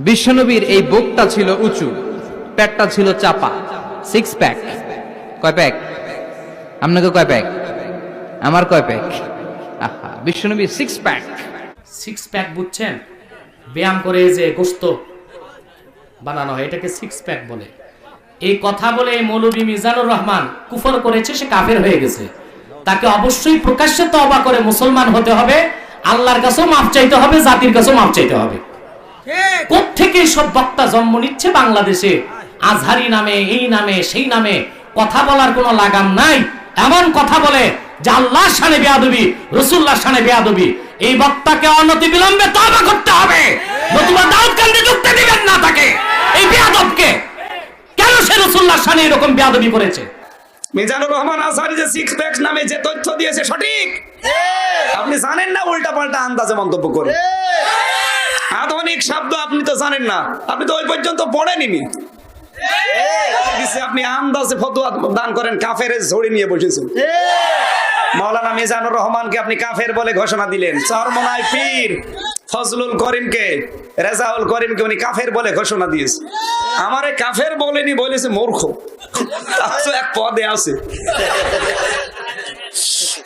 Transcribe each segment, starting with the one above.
বিশ্বনবীর এই বুকটা ছিল উঁচু, পেটটা ছিল চাপা, সিক্স প্যাক। কয় প্যাক? আপনাকে কয় প্যাক? আমার কয় প্যাক? আহা, বিশ্বনবীর সিক্স প্যাক। সিক্স প্যাক বুঝছেন? ব্যায়াম করে যে গোস্ত বানানো হয় এটাকে সিক্স প্যাক বলে। এই কথা বলে মৌলভী মিজানুর রহমান কুফর করেছে, সে কাফের হয়ে গেছে। তাকে অবশ্যই প্রকাশ্যে তওবা করে মুসলমান হতে হবে, আল্লাহর কাছেও মাফ চাইতে হবে, জাতির কাছেও মাফ চাইতে হবে। কোত্থেকে সব বক্তা জন্ম নিচ্ছে বাংলাদেশে, আজহারি নামে, এই নামে, সেই নামে, কথা বলার কোনো লাগাম নাই। এমন কথা বলে যে আল্লাহর শানে বেয়াদবি, রাসূলুল্লাহর শানে বেয়াদবি। এই বক্তাকে অনতিবিলম্বে তওবা করতে হবে, নতুবা দাউদকান্দি ঢুকতে দিবেন না তাকে। এই বেয়াদবকে কেন সে রাসূলুল্লাহর শানে এরকম বেয়াদবি করেছে? মিজানুর রহমান আজহারী যে সিক্স প্যাক নামে যে তথ্য দিয়েছে সঠিক, আপনি জানেন না, উল্টা পাল্টা আন্দাজে মন্তব্য করে। আধুনিক শব্দ আপনি তো জানেন না, আপনি তো ওই পর্যন্ত পড়েননি। আপনি আন্দাজে ফতোয়া দান করেন, কাফের ঝড়ি নিয়ে বসেছেন। মাওলানা মিজানুর রহমানকে আপনি কাফের বলে ঘোষণা দিলেন। চরমনাই পীর ফজলুল করিমকে, রেজাউল করিমকে উনি কাফের বলে ঘোষণা দিয়েছে। আমারে কাফের বলেনি, বলেছে মূর্খ। এক পদে আছে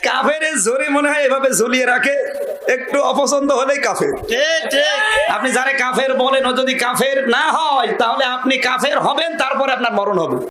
কাফের জোরে, মনে হয় এভাবে ঝুলিয়ে রাখে, একটু অপছন্দ হলেই কাফের। আপনি যারা কাফের বলেন, ও যদি কাফের না হয় তাহলে আপনি কাফের হবেন, তারপরে আপনার মরণ হবে।